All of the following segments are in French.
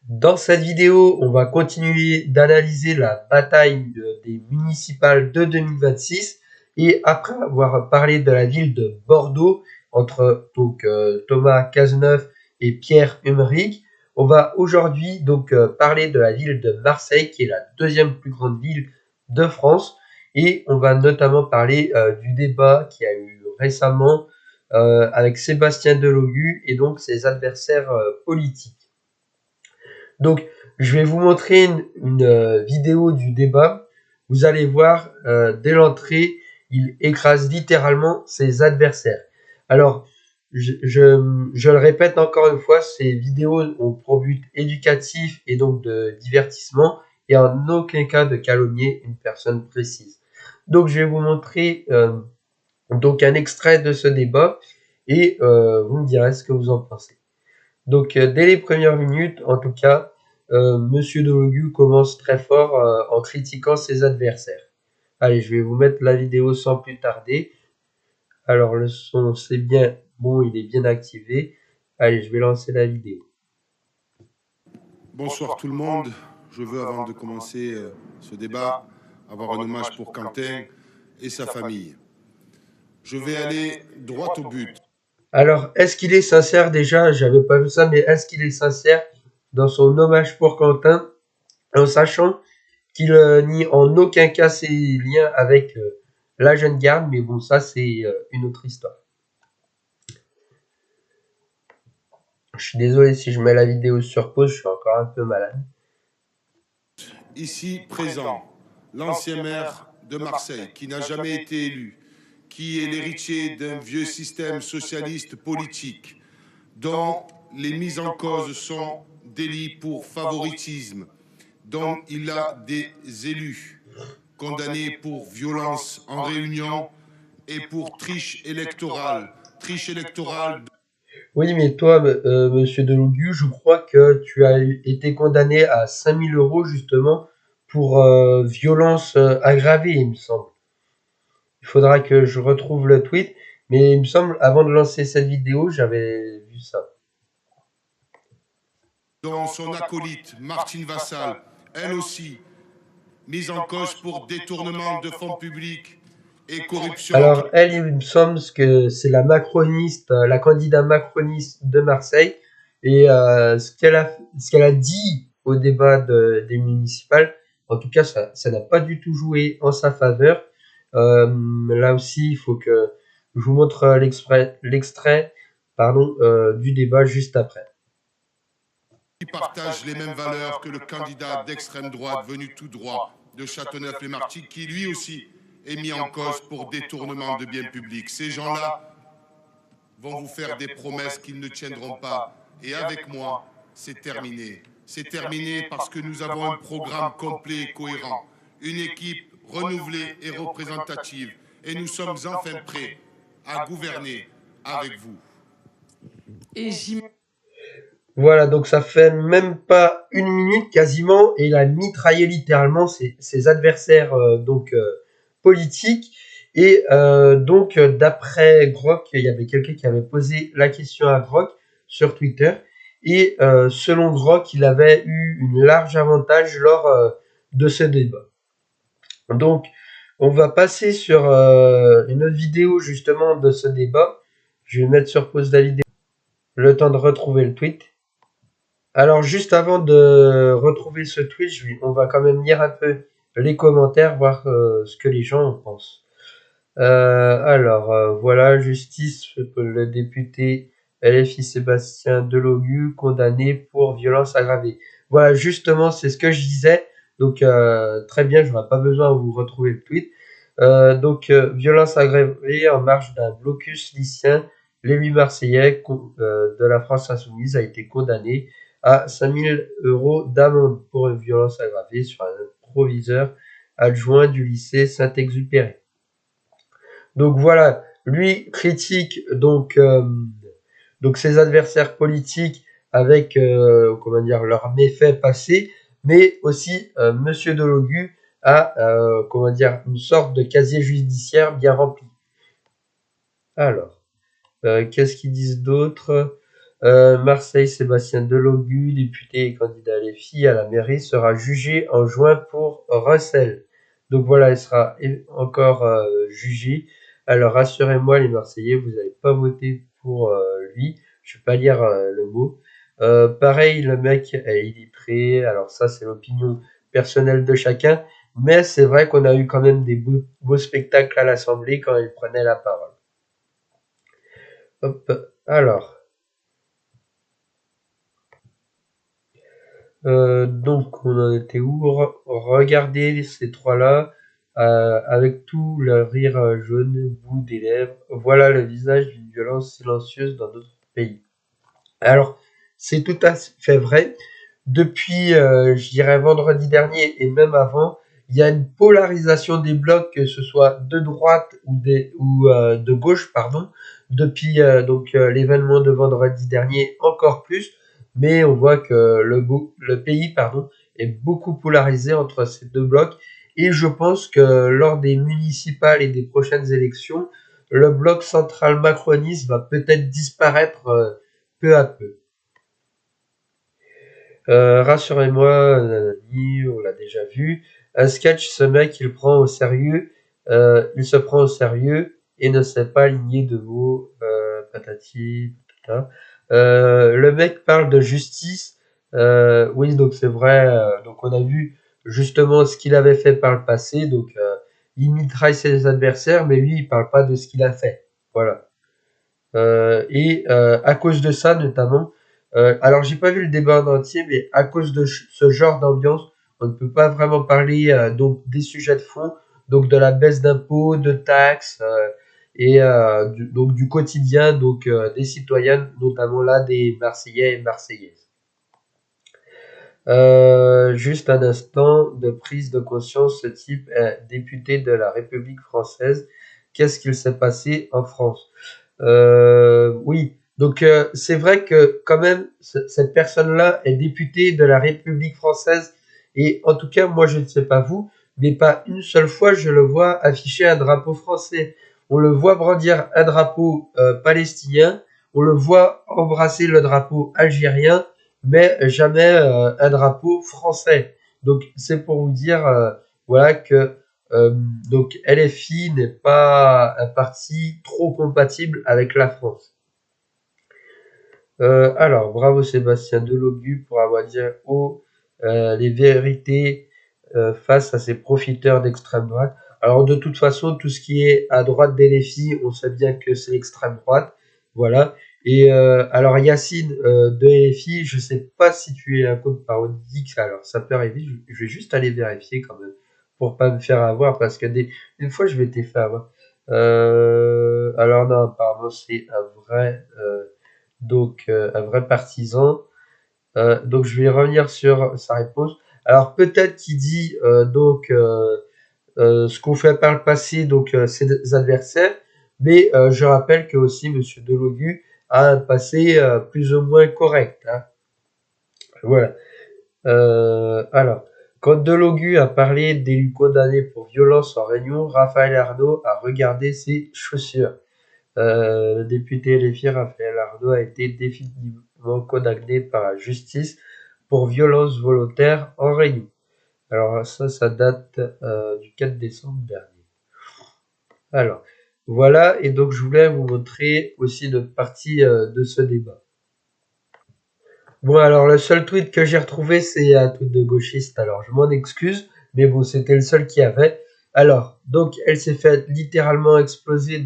Dans cette vidéo, on va continuer d'analyser la bataille des municipales de 2026 et après avoir parlé de la ville de Bordeaux entre Thomas Cazeneuve et Pierre Hummeric, on va aujourd'hui parler de la ville de Marseille qui est la deuxième plus grande ville de France et on va notamment parler du débat qui a eu récemment avec Sébastien Delogu et donc ses adversaires politiques. Donc, je vais vous montrer une vidéo du débat. Vous allez voir, dès l'entrée, il écrase littéralement ses adversaires. Alors, je le répète encore une fois, ces vidéos ont pour but éducatif et donc de divertissement et en aucun cas de calomnier une personne précise. Donc, je vais vous montrer donc un extrait de ce débat et vous me direz ce que vous en pensez. Donc, dès les premières minutes, en tout cas, Monsieur Delogu commence très fort en critiquant ses adversaires. Allez, je vais vous mettre la vidéo sans plus tarder. Alors, le son, c'est bien bon, il est bien activé. Allez, je vais lancer la vidéo. Bonsoir tout le monde. Je veux, avant de commencer ce débat, avoir un hommage pour Quentin et sa famille. Je vais aller droit au but. Alors, est-ce qu'il est sincère déjà? J'avais pas vu ça, mais est-ce qu'il est sincère dans son hommage pour Quentin, en sachant qu'il nie en aucun cas ses liens avec la jeune garde, mais bon, ça c'est une autre histoire. Je suis désolé si je mets la vidéo sur pause, je suis encore un peu malade. Ici présent, l'ancien maire de Marseille, qui n'a jamais été élu, qui est l'héritier d'un vieux système socialiste politique, dont les mises en cause sont délits pour favoritisme, dont il a des élus condamnés pour violence en réunion et pour triche électorale. Triche électorale. Oui, mais toi, monsieur Delogu, je crois que tu as été condamné à 5000 euros justement pour violence aggravée, il me semble. Il faudra que je retrouve le tweet, mais il me semble, avant de lancer cette vidéo, j'avais vu ça. Dont son acolyte, Martine Vassal, elle aussi, mise en cause pour détournement de fonds publics et corruption. Alors, elle, il me semble que c'est la macroniste, la candidate macroniste de Marseille, et ce qu'elle a dit au débat des municipales, en tout cas, ça n'a pas du tout joué en sa faveur. Là aussi, il faut que je vous montre l'extrait du débat juste après. Qui partage les mêmes valeurs que le candidat d'extrême droite venu tout droit de Châteauneuf-les-Martigues, qui lui aussi est mis en cause pour détournement de biens publics. Ces gens-là vont vous faire des promesses qu'ils ne tiendront pas. Et avec moi, c'est terminé. C'est terminé parce que nous avons un programme complet et cohérent, une équipe renouvelée et représentative, et nous sommes enfin prêts à gouverner avec vous. Et voilà, donc ça fait même pas une minute quasiment, et il a mitraillé littéralement ses adversaires politiques. Et d'après Grok, il y avait quelqu'un qui avait posé la question à Grok sur Twitter. Et selon Grok, il avait eu une large avantage lors de ce débat. Donc, on va passer sur une autre vidéo justement de ce débat. Je vais mettre sur pause la vidéo, le temps de retrouver le tweet. Alors, juste avant de retrouver ce tweet, on va quand même lire un peu les commentaires, voir ce que les gens en pensent. Voilà, justice, le député LFI Sébastien Delogu, condamné pour violence aggravée. Voilà, justement, c'est ce que je disais. Donc, très bien, je n'aurai pas besoin de vous retrouver le tweet. Violence aggravée en marge d'un blocus lycéen, l'élu marseillais de la France insoumise a été condamné à 5000 euros d'amende pour une violence aggravée sur un proviseur adjoint du lycée Saint-Exupéry. Donc voilà, lui critique ses adversaires politiques avec leurs méfaits passés, mais aussi Monsieur Delogu a une sorte de casier judiciaire bien rempli. Alors, qu'est-ce qu'ils disent d'autre? Marseille, Sébastien Delogu, député et candidat LFI à la mairie, sera jugé en juin pour recel. Donc voilà, il sera encore jugé. Alors rassurez-moi les Marseillais, vous n'allez pas voter pour lui. Je vais pas lire le mot. Pareil, le mec est illettré. Alors ça, c'est l'opinion personnelle de chacun. Mais c'est vrai qu'on a eu quand même des beaux spectacles à l'Assemblée quand il prenait la parole. Hop, alors. Donc on en était où? Regardez ces trois-là, avec tout le rire jaune au bout des lèvres. Voilà le visage d'une violence silencieuse dans d'autres pays. Alors, c'est tout à fait vrai. Depuis, je dirais vendredi dernier et même avant, il y a une polarisation des blocs, que ce soit de droite ou de gauche, pardon. Depuis l'événement de vendredi dernier, encore plus. Mais on voit que le pays, pardon, est beaucoup polarisé entre ces deux blocs. Et je pense que lors des municipales et des prochaines élections, le bloc central macroniste va peut-être disparaître peu à peu. Rassurez-moi, nanani, on l'a déjà vu. Un sketch, ce mec, il prend au sérieux, il se prend au sérieux et ne sait pas aligner de mots, patati, patata. Le mec parle de justice. Oui, donc c'est vrai. Donc on a vu justement ce qu'il avait fait par le passé. Donc il mitraille ses adversaires, mais lui, il parle pas de ce qu'il a fait. Voilà. À cause de ça, notamment, alors j'ai pas vu le débat en entier, mais à cause de ce genre d'ambiance, on ne peut pas vraiment parler donc des sujets de fond, donc de la baisse d'impôts, de taxes donc du quotidien donc des citoyens, notamment là des Marseillais et Marseillaises. Juste un instant de prise de conscience, ce type est député de la République française. Qu'est-ce qu'il s'est passé en France? Oui, donc c'est vrai que quand même cette personne-là est députée de la République française et en tout cas moi je ne sais pas vous, mais pas une seule fois je le vois afficher un drapeau français. On le voit brandir un drapeau palestinien, on le voit embrasser le drapeau algérien, mais jamais un drapeau français. Donc c'est pour vous dire voilà que euh, donc LFI n'est pas un parti trop compatible avec la France. Alors, bravo Sébastien Delogu pour avoir dit haut les vérités face à ces profiteurs d'extrême droite. Alors, de toute façon, tout ce qui est à droite d'LFI, on sait bien que c'est l'extrême droite. Voilà. Et alors, Yacine de LFI, je sais pas si tu es un compte parodique, alors ça peut arriver. Je vais juste aller vérifier quand même pour pas me faire avoir parce que une fois je m'étais fait avoir. Alors, non, apparemment, c'est un vrai. Un vrai partisan. Donc je vais revenir sur sa réponse. Alors peut-être qu'il dit ce qu'on fait par le passé, donc ses adversaires, mais je rappelle que aussi Monsieur Delogu a un passé plus ou moins correct. Hein. Voilà. Alors, quand Delogu a parlé d'élus condamnés pour violence en réunion, Raphaël Arnaud a regardé ses chaussures. Le député LFI Raphaël Arnaud a été définitivement condamné par la justice pour violence volontaire en réunion. Alors ça date du 4 décembre dernier. Alors, voilà, et donc je voulais vous montrer aussi notre partie de ce débat. Bon, alors le seul tweet que j'ai retrouvé, c'est un tweet de gauchiste, alors je m'en excuse, mais bon, c'était le seul qu'il y avait. Alors, donc elle s'est fait littéralement exploser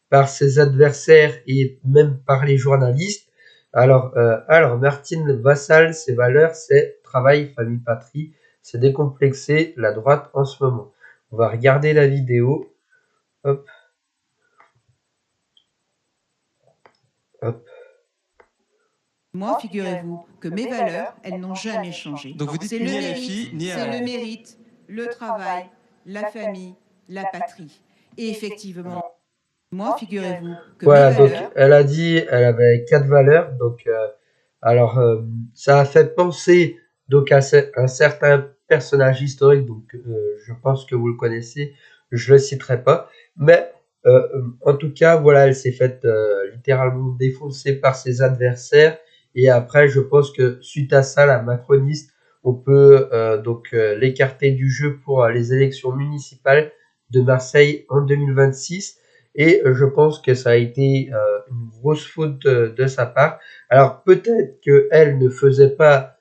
par ses adversaires et même par les journalistes. Alors Martine Vassal, ses valeurs, c'est travail, famille, patrie, c'est décomplexer la droite en ce moment. On va regarder la vidéo. Hop, hop. Moi, figurez-vous que mes valeurs, elles n'ont jamais changé. Donc vous dites ni LFI, ni c'est le mérite, le travail, la famille, la patrie. Et effectivement, moi, figurez-vous que Voilà, mes donc valeurs... elle a dit, elle avait 4 valeurs. Ça a fait penser donc à un certain personnage historique. Donc je pense que vous le connaissez. Je le citerai pas, mais En tout cas, voilà, elle s'est faite littéralement défoncer par ses adversaires. Et après, je pense que suite à ça, la macroniste, on peut l'écarter du jeu pour les élections municipales de Marseille en 2026. Et je pense que ça a été une grosse faute de sa part. Alors peut-être qu'elle ne faisait pas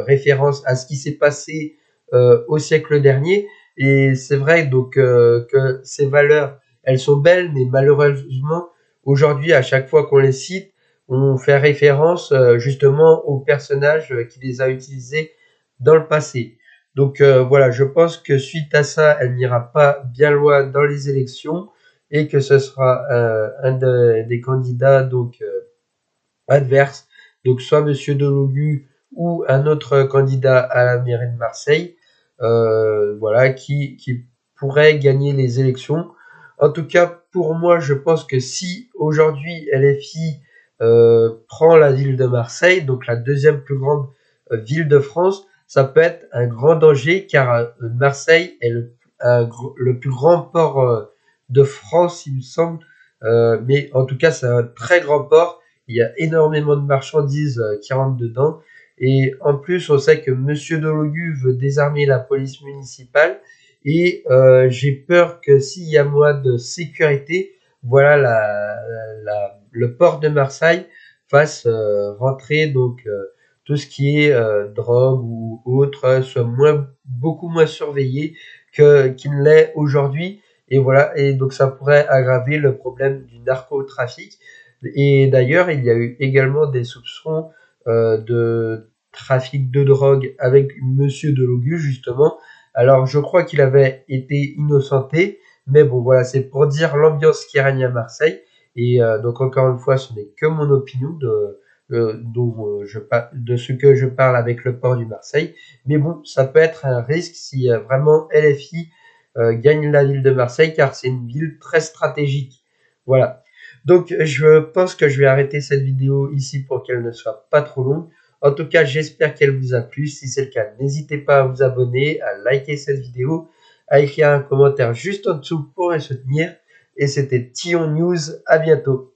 référence à ce qui s'est passé au siècle dernier. Et c'est vrai que ces valeurs, elles sont belles, mais malheureusement, aujourd'hui, à chaque fois qu'on les cite, on fait référence justement aux personnages qui les a utilisés dans le passé. Donc voilà, je pense que suite à ça, elle n'ira pas bien loin dans les élections et que ce sera des candidats adverses, donc soit Monsieur Delogu ou un autre candidat à la mairie de Marseille, voilà, qui pourrait gagner les élections. En tout cas, pour moi, je pense que si aujourd'hui LFI prend la ville de Marseille, donc la deuxième plus grande ville de France, ça peut être un grand danger car Marseille est le plus grand port de France, il me semble. Mais en tout cas, c'est un très grand port. Il y a énormément de marchandises qui rentrent dedans. Et en plus, on sait que Monsieur Delogu veut désarmer la police municipale. Et j'ai peur que s'il y a moins de sécurité, voilà, le port de Marseille fasse rentrer tout ce qui est drogue ou autre soit beaucoup moins surveillé qu'il ne l'est aujourd'hui. Et voilà, et donc ça pourrait aggraver le problème du narcotrafic. Et d'ailleurs, il y a eu également des soupçons de trafic de drogue avec Monsieur Delogu, justement. Alors, je crois qu'il avait été innocenté, mais bon, voilà, c'est pour dire l'ambiance qui règne à Marseille. Et donc, encore une fois, ce n'est que mon opinion de ce que je parle avec le port du Marseille. Mais bon, ça peut être un risque si vraiment LFI gagne la ville de Marseille, car c'est une ville très stratégique. Voilà. Donc, je pense que je vais arrêter cette vidéo ici pour qu'elle ne soit pas trop longue. En tout cas, j'espère qu'elle vous a plu. Si c'est le cas, n'hésitez pas à vous abonner, à liker cette vidéo, à écrire un commentaire juste en dessous pour me soutenir. Et c'était Tillon News. À bientôt.